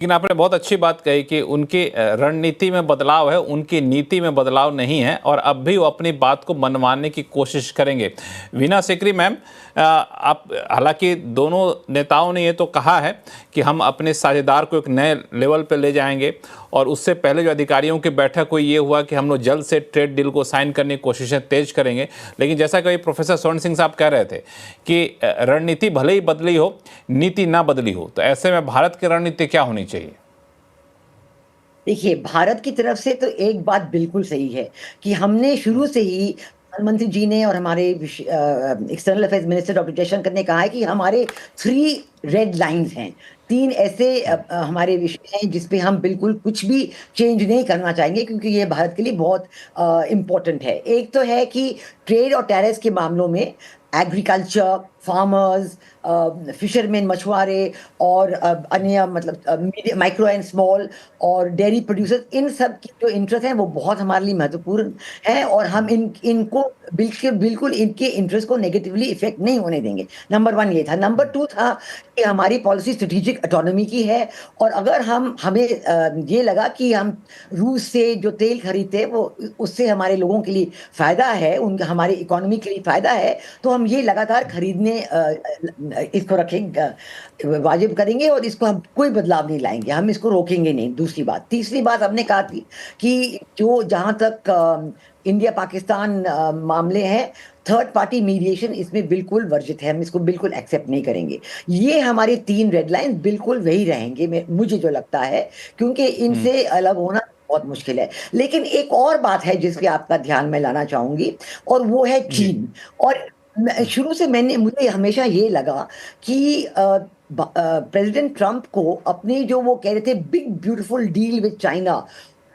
लेकिन आपने बहुत अच्छी बात कही कि उनकी रणनीति में बदलाव है, उनकी नीति में बदलाव नहीं है और अब भी वो अपनी बात को मनवाने की कोशिश करेंगे। वीना सीकरी मैम, आप, हालांकि दोनों नेताओं ने ये तो कहा है कि हम अपने साझेदार को एक नए लेवल पर ले जाएंगे और उससे पहले जो अधिकारियों की बैठक हुई ये हुआ कि हम लोग जल्द से ट्रेड डील को साइन करने की कोशिशें तेज करेंगे। लेकिन जैसा कि प्रोफेसर स्वर्ण सिंह साहब कह रहे थे कि रणनीति भले ही बदली हो, नीति ना बदली हो, तो ऐसे में भारत की रणनीति क्या होनी चाहिए? देखिए, भारत की तरफ से तो एक बात बिल्कुल सही है कि हमने शुरू से ही, प्रधानमंत्री जी ने और हमारे external affairs minister doctor Jaishankar ने कहा है कि हमारे 3 रेड लाइंस हैं। 3 ऐसे हमारे विषय हैं जिस पे हम बिल्कुल कुछ भी चेंज नहीं करना चाहेंगे, क्योंकि ये भारत के लिए बहुत इम्पोर्टेंट है। एक तो है कि ट्रेड और टैरिफ्स के मामलों में एग्रीकल्चर, फार्मर्स, फिशरमैन, मछुआरे और अन्य मतलब माइक्रो एंड स्मॉल और डेयरी प्रोड्यूसर्स, इन सब की जो इंटरेस्ट है वो बहुत हमारे लिए महत्वपूर्ण है और हम इनको बिल्कुल इनके इंटरेस्ट को नेगेटिवली इफेक्ट नहीं होने देंगे। नंबर 1 ये था। नंबर 2 था कि हमारी पॉलिसी स्ट्रेटेजिक ऑटोनॉमी की है और अगर हमें ये लगा कि हम रूस से जो तेल खरीदते हैं वो उससे हमारे लोगों के लिए फायदा है, हमारी इकोनॉमी के लिए फायदा है, तो हम ये लगातार खरीदने इसको रखेंगे, वाजिब करेंगे और इसको हम कोई बदलाव नहीं लाएंगे, हम इसको रोकेंगे नहीं। दूसरी बात, तीसरी बात हमने कहा थी कि जो जहां तक इंडिया पाकिस्तान मामले हैं, थर्ड पार्टी मीडिएशन इसमें बिल्कुल वर्जित है, हम इसको बिल्कुल एक्सेप्ट नहीं करेंगे। ये हमारे 3 रेड लाइन बिल्कुल वही रहेंगे, मुझे जो लगता है, क्योंकि इनसे अलग होना बहुत मुश्किल है। लेकिन एक और बात है जिसके आपका ध्यान में लाना चाहूंगी और वो है चीन। और शुरू से मुझे हमेशा ये लगा कि प्रेसिडेंट ट्रंप को अपनी जो वो कह रहे थे big beautiful deal with China,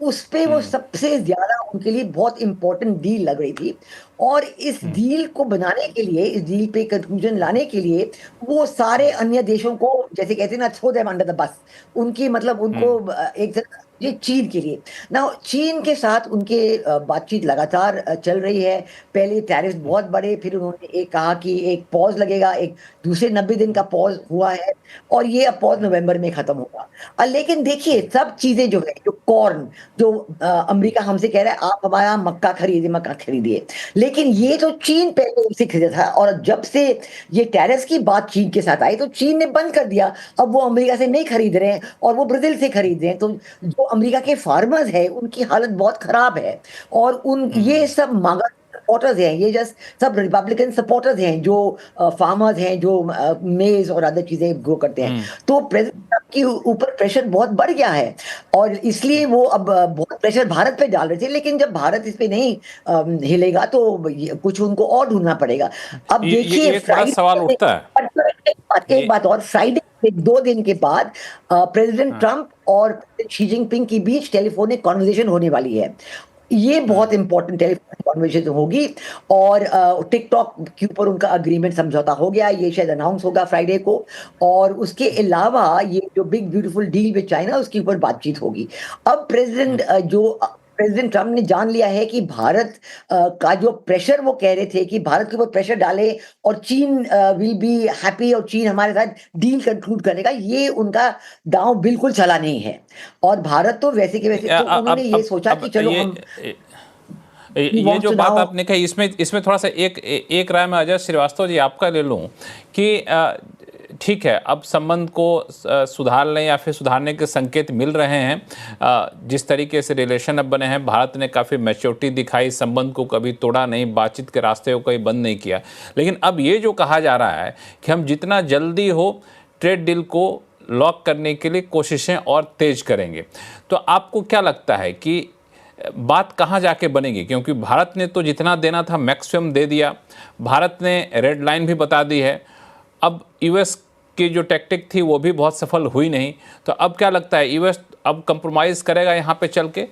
उस पे वो सबसे ज्यादा उनके लिए बहुत इंपॉर्टेंट डील लग रही थी। और इस डील को बनाने के लिए, इस डील पे कंक्लूजन लाने के लिए, वो सारे अन्य देशों को, जैसे कहते हैं ना, throw them under the bus, उनकी मतलब उनको एक तरह, ये चीन के लिए ना, चीन के साथ उनके बातचीत लगातार चल रही है। पहले टैरिफ बहुत बड़े, फिर उन्होंने एक कहा कि एक पॉज लगेगा, एक दूसरे 90 दिन का पॉज हुआ है और ये अब पॉज नवंबर में खत्म होगा। लेकिन देखिए, सब चीजें जो है, जो कॉर्न, जो अमेरिका हमसे कह रहा है आप हमारा मक्का खरीदिए, लेकिन ये तो चीन पहले उनसे खरीदा था और जब से ये टैरिफ की बात चीन के साथ आई तो चीन ने बंद कर दिया। अब वो अमेरिका से नहीं खरीद रहे हैं और वो ब्राजील से खरीद रहे हैं। तो जो अमेरिका के फार्मर्स हैं उनकी हालत बहुत खराब है और ये सब मांगा सपोर्टर्स हैं, ये जस्ट सब रिपब्लिकन सपोर्टर्स हैं जो फार्मर्स हैं, जो मेज और अदर चीजें ग्रो करते हैं। तो प्रेसिडेंट के ऊपर प्रेशर बहुत बढ़ गया है और इसलिए वो अब बहुत प्रेशर भारत पे डाल रहे थे, लेकिन जब भारत इस पे नहीं हिलेगा तो कुछ उनको और ढूंढना पड़ेगा। अब देखिए, ये थोड़ा सवाल उठता है। एक बात और, फ्राइडे 2 दिन के बाद प्रेसिडेंट ट्रंप और शी जिनपिंग के बीच टेलीफोनिक कॉन्वर्सेशन होने वाली है। ये बहुत इंपॉर्टेंट टेलीफोनिक कॉन्वर्सेशन होगी और टिकटॉक के ऊपर उनका अग्रीमेंट, समझौता हो गया, ये शायद अनाउंस होगा फ्राइडे को। और उसके अलावा ये जो big beautiful deal with China, उसके ऊपर बातचीत होगी। अब प्रेसिडेंट ट्रंप ने जान लिया है कि भारत का जो प्रेशर, वो कह रहे थे कि भारत के ऊपर प्रेशर डाले और चीन विल बी हैप्पी और चीन हमारे साथ डील कंक्लूड करेगा, ये उनका दांव बिल्कुल चला नहीं है। और भारत तो वैसे के वैसे, तो उन्होंने ये सोचा कि चलो हम ये जो बात आपने कही, इसमें थोड़ा सा एक राय में अजय श्रीवास्तव जी आपका ले लूं कि ठीक है, अब संबंध को सुधार लें या फिर सुधारने के संकेत मिल रहे हैं। जिस तरीके से रिलेशन अब बने हैं, भारत ने काफ़ी मैच्योरिटी दिखाई, संबंध को कभी तोड़ा नहीं, बातचीत के रास्ते को कभी बंद नहीं किया। लेकिन अब ये जो कहा जा रहा है कि हम जितना जल्दी हो ट्रेड डील को लॉक करने के लिए कोशिशें और तेज करेंगे, तो आपको क्या लगता है कि बात कहाँ जाके बनेगी? क्योंकि भारत ने तो जितना देना था मैक्सिमम दे दिया, भारत ने रेड लाइन भी बता दी है। अब यूएस की जो टैक्टिक थी वो भी बहुत सफल हुई नहीं, तो अब क्या लगता है, यूएस अब कंप्रोमाइज़ करेगा यहाँ पे चल के?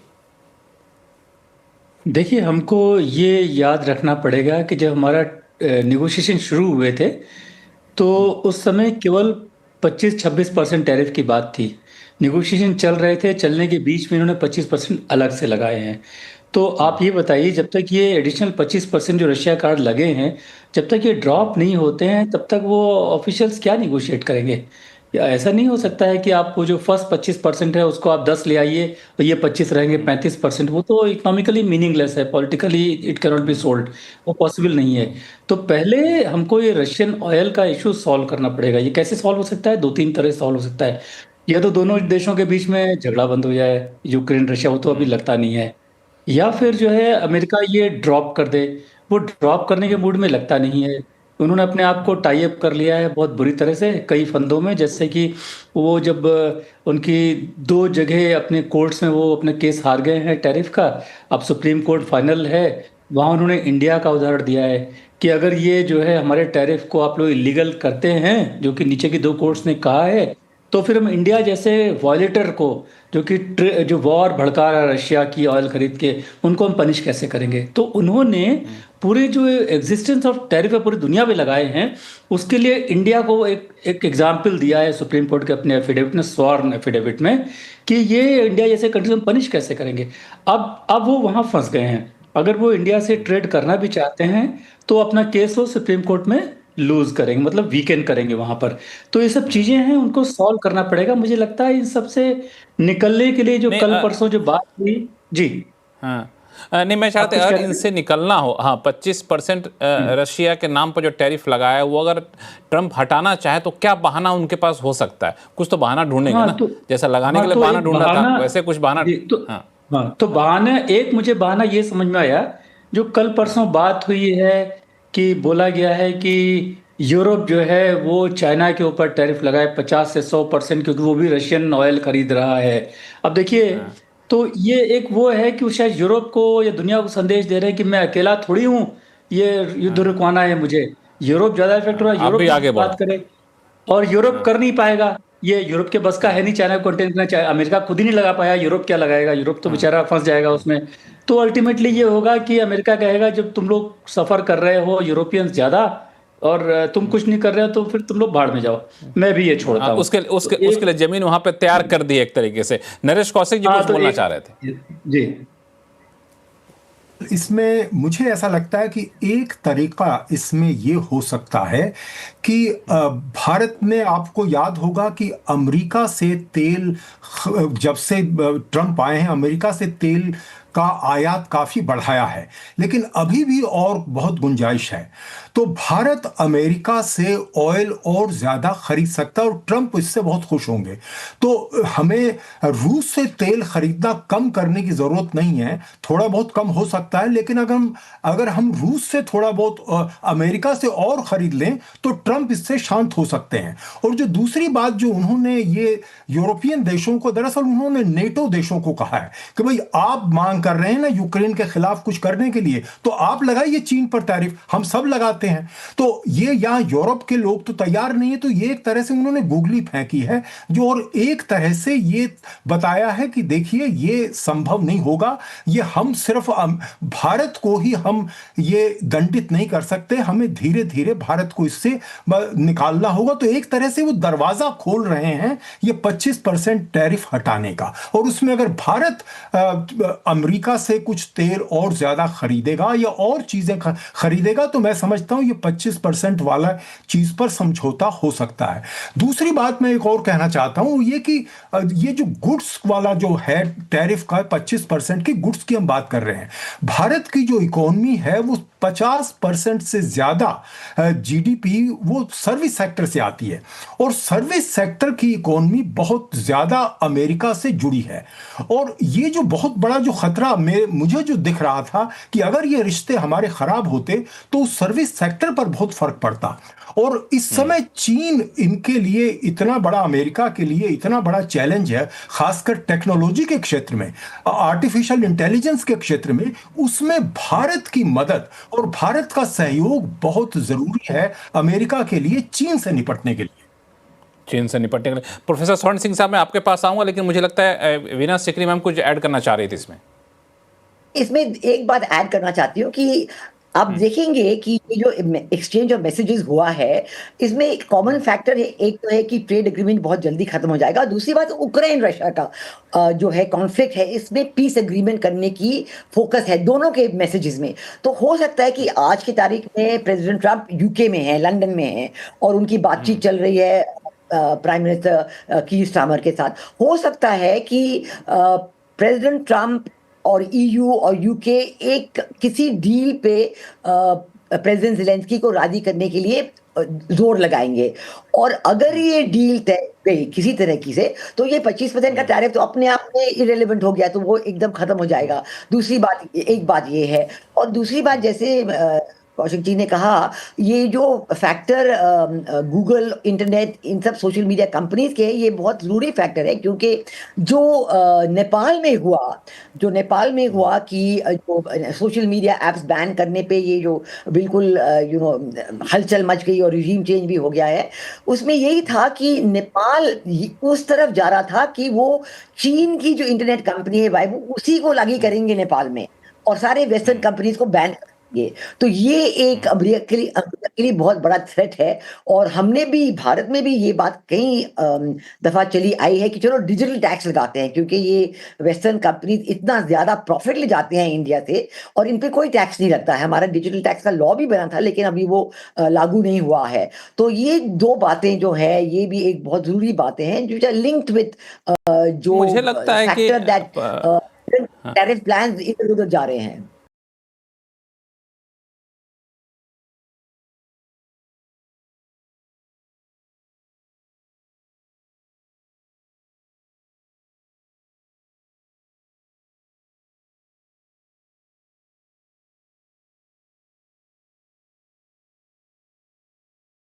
देखिए, हमको ये याद रखना पड़ेगा कि जब हमारा नेगोशिएशन शुरू हुए थे तो उस समय केवल 25-26% टैरिफ की बात थी। नेगोशिएशन चल रहे थे, चलने के बीच में इन्होंने 25% अलग से लगाए हैं। तो आप ये बताइए, जब तक ये एडिशनल 25% जो रशिया कार्ड लगे हैं, जब तक ये ड्रॉप नहीं होते हैं, तब तक वो ऑफिशियल्स क्या निगोशिएट करेंगे? ऐसा नहीं हो सकता है कि आप वो जो फर्स्ट 25% है उसको आप 10 ले आइए तो ये 25 रहेंगे 35%। वो तो इकोनॉमिकली मीनिंगलेस है, politically it cannot be sold, वो पॉसिबल नहीं है। तो पहले हमको ये रशियन ऑयल का इशू सॉल्व करना पड़ेगा। ये कैसे सॉल्व हो सकता है? 2-3 तरह से सॉल्व हो सकता है। या तो दोनों देशों के बीच में झगड़ा बंद हो जाए, यूक्रेन रशिया, वो तो अभी लगता नहीं है। या फिर जो है अमेरिका ये ड्रॉप कर दे। वो ड्रॉप करने के मूड में लगता नहीं है। उन्होंने अपने आप को टाई अप कर लिया है बहुत बुरी तरह से कई फंदों में, जैसे कि वो जब उनकी 2 जगह अपने कोर्ट्स में वो अपने केस हार गए हैं टैरिफ का, अब सुप्रीम कोर्ट फाइनल है, वहाँ उन्होंने इंडिया का उदाहरण दिया है कि अगर ये जो है हमारे टैरिफ को आप लोग इलीगल करते हैं, जो कि नीचे की 2 कोर्ट्स ने कहा है, तो फिर हम इंडिया जैसे वॉयलेटर को, जो कि जो वॉर भड़का रहा है रशिया की ऑयल खरीद के, उनको हम पनिश कैसे करेंगे। तो उन्होंने पूरे जो एग्जिस्टेंस ऑफ टैरिफ है पूरी दुनिया में लगाए हैं। उसके लिए इंडिया को एक एग्जाम्पल दिया है सुप्रीम कोर्ट के अपने एफिडेविट में, स्वर्ण एफिडेविट में, कि ये इंडिया जैसे कंट्री हम पनिश कैसे करेंगे। अब वो वहाँ फंस गए हैं। अगर वो इंडिया से ट्रेड करना भी चाहते हैं तो अपना केस वो सुप्रीम कोर्ट में लूज करेंगे, मतलब वीकेंड करेंगे वहां पर। तो ये सब चीजें हैं, उनको सॉल्व करना पड़ेगा। मुझे लगता है इन सब से निकलने के लिए जो नहीं, कल परसों जो बात हुई। जी, हाँ, नहीं, मैं चाहते आप कुछ अगर कह रहे इनसे निकलना हो, हाँ, 25% रशिया के नाम पर जो टैरिफ लगाया है वो अगर ट्रंप हटाना चाहे तो क्या बहाना उनके पास हो सकता है? कुछ तो बहाना ढूंढेंगे हाँ ना, तो जैसा लगाने के हाँ लिए तो बहाना एक ढूंढा था बहाना, वैसे कुछ बहाना। जी, तो हाँ, हाँ तो बहाना एक मुझे बहाना ये समझ में आया, जो कल परसों बात हुई है कि बोला गया है कि यूरोप जो है वो चाइना के ऊपर टैरिफ लगाए 50 से 100%, क्योंकि वो भी रशियन ऑयल खरीद रहा है। अब देखिए, हाँ, तो ये एक वो है कि वो शायद यूरोप को या दुनिया को संदेश दे रहे हैं कि मैं अकेला थोड़ी हूँ, ये युद्ध हाँ, रुकवाना है मुझे। यूरोप ज्यादा इफेक्ट हो रहा है, आप यूरोप भी भी आगे बात बढ़ो। करे, और यूरोप हाँ, कर नहीं पाएगा। ये यूरोप के बस का है हाँ, नहीं चाइना को कंटेन करना। चाहे अमेरिका खुद ही नहीं लगा पाया, यूरोप क्या लगाएगा? यूरोप तो हाँ, बेचारा फंस जाएगा उसमें। तो अल्टीमेटली ये होगा कि अमेरिका कहेगा जब तुम लोग सफर कर रहे हो यूरोपियंस ज्यादा, और तुम कुछ नहीं कर रहे हो, तो फिर तुम लोग भाड़ में जाओ, मैं भी ये छोड़ता हूँ। उसके तो उसके उसके एक, लिए जमीन वहां पे तैयार कर दी एक तरीके से। नरेश कौशिक जी हाँ कुछ तो बोलना चाह एक, रहे थे। जी, इसमें मुझे ऐसा लगता है कि एक तरीका इसमें ये हो सकता है कि भारत में आपको याद होगा कि अमेरिका से तेल, जब से ट्रम्प आए हैं अमेरिका से तेल का आयात काफी बढ़ाया है, लेकिन अभी भी और बहुत गुंजाइश है। तो भारत अमेरिका से ऑयल और ज्यादा खरीद सकता है और ट्रम्प इससे बहुत खुश होंगे। तो हमें रूस से तेल खरीदना कम करने की जरूरत नहीं है, थोड़ा बहुत कम हो सकता है, लेकिन अगर हम रूस से थोड़ा बहुत अमेरिका से और खरीद लें तो ट्रम्प इससे शांत हो सकते हैं। और जो दूसरी बात जो उन्होंने ये यूरोपियन देशों को, दरअसल उन्होंने नेटो देशों को कहा है कि भाई आप मांग कर रहे हैं ना यूक्रेन के खिलाफ कुछ करने के लिए, तो आप लगाइए चीन पर टैरिफ, हम सब लगाते हैं। तो ये यहाँ यूरोप के लोग तो तैयार नहीं है। तो ये एक तरह से उन्होंने गुगली फेंकी है, जो और एक तरह से ये बताया है कि देखिए ये संभव नहीं होगा, ये हम सिर्फ भारत को ही हम ये दंडित नहीं कर सकते, हमें धीरे धीरे भारत को इससे निकालना होगा। तो एक तरह से वो दरवाजा खोल रहे हैं ये 25% टैरिफ हटाने का। और उसमें अगर भारत अमेरिका से कुछ तेल और ज्यादा खरीदेगा या और चीजें खरीदेगा तो मैं समझता हूं ये 25% वाला चीज पर समझौता हो सकता है। दूसरी बात मैं एक और कहना चाहता हूं, ये कि ये जो गुड्स वाला जो है टैरिफ का 25% की गुड्स की हम बात कर रहे हैं, भारत की जो इकोनॉमी है वो 50% से ज्यादा जीडीपी वो सर्विस सेक्टर से आती है, और सर्विस सेक्टर की इकोनॉमी बहुत ज्यादा अमेरिका से जुड़ी है। और ये जो बहुत बड़ा जो खतरा मुझे जो दिख रहा था कि अगर ये रिश्ते हमारे खराब होते तो उस सर्विस सेक्टर पर बहुत फर्क पड़ता। और इस समय चीन इनके लिए इतना बड़ा, अमेरिका के लिए इतना बड़ा चैलेंज है, खासकर टेक्नोलॉजी के क्षेत्र में, आर्टिफिशियल इंटेलिजेंस के क्षेत्र में। उसमें भारत की मदद और भारत का सहयोग बहुत जरूरी है अमेरिका के लिए चीन से निपटने के लिए। चीन से निपटने के लिए। प्रोफेसर स्वर्ण सिंह साहब, मैं आपके पास आऊंगा, लेकिन मुझे लगता है वीना सिकरी मैम कुछ ऐड करना चाह रही थी इसमें। इसमें एक बात ऐड करना चाहती हूँ कि आप देखेंगे कि ये जो एक्सचेंज ऑफ मैसेजेस हुआ है, इसमें एक कॉमन फैक्टर है। एक तो है कि ट्रेड एग्रीमेंट बहुत जल्दी खत्म हो जाएगा। दूसरी बात, यूक्रेन रशिया का जो है कॉन्फ्लिक्ट है, इसमें पीस एग्रीमेंट करने की फोकस है दोनों के मैसेजेस में। तो हो सकता है कि आज की तारीख में प्रेसिडेंट ट्रंप यूके में है, लंदन में है, और उनकी बातचीत चल रही है प्राइम मिनिस्टर कीर स्टारमर के साथ। हो सकता है कि प्रेसिडेंट ट्रम्प और ईयू और यूके एक किसी डील पे प्रेसिडेंट ज़ेलेंस्की को राजी करने के लिए जोर लगाएंगे, और अगर ये डील तय गई किसी तरह की से, तो ये 25% का टैरिफ तो अपने आप में इरेलीवेंट हो गया, तो वो एकदम खत्म हो जाएगा। दूसरी बात, एक बात ये है, और दूसरी बात जैसे कौशिक जी ने कहा, ये जो फैक्टर गूगल, इंटरनेट, इन सब सोशल मीडिया कंपनीज के, ये बहुत ज़रूरी फैक्टर है, क्योंकि जो नेपाल में हुआ कि जो सोशल मीडिया एप्स बैन करने पे ये जो बिल्कुल हलचल मच गई और रिजीम चेंज भी हो गया है, उसमें यही था कि नेपाल उस तरफ जा रहा था कि वो चीन की जो इंटरनेट कंपनी है भाई, वो उसी को लागू करेंगे नेपाल में, और सारे वेस्टर्न कंपनीज को बैन करेंगे। तो ये एक अमेरिका के लिए बहुत बड़ा थ्रेट है, और हमने भी भारत में भी ये बात कई दफा चली आई है कि चलो डिजिटल टैक्स लगाते हैं, क्योंकि ये वेस्टर्न कंपनीज इतना ज्यादा प्रॉफिट ले जाते हैं इंडिया से, और इन पे कोई टैक्स नहीं लगता है। हमारा डिजिटल टैक्स का लॉ भी बना था, लेकिन अभी वो लागू नहीं हुआ है। तो ये दो बातें जो है, ये भी एक बहुत जरूरी बातें हैं जो लिंक्ड विद जो मुझे लगता है कि फैक्टर दैट टैरिफ प्लान्स इधर उधर जा रहे हैं।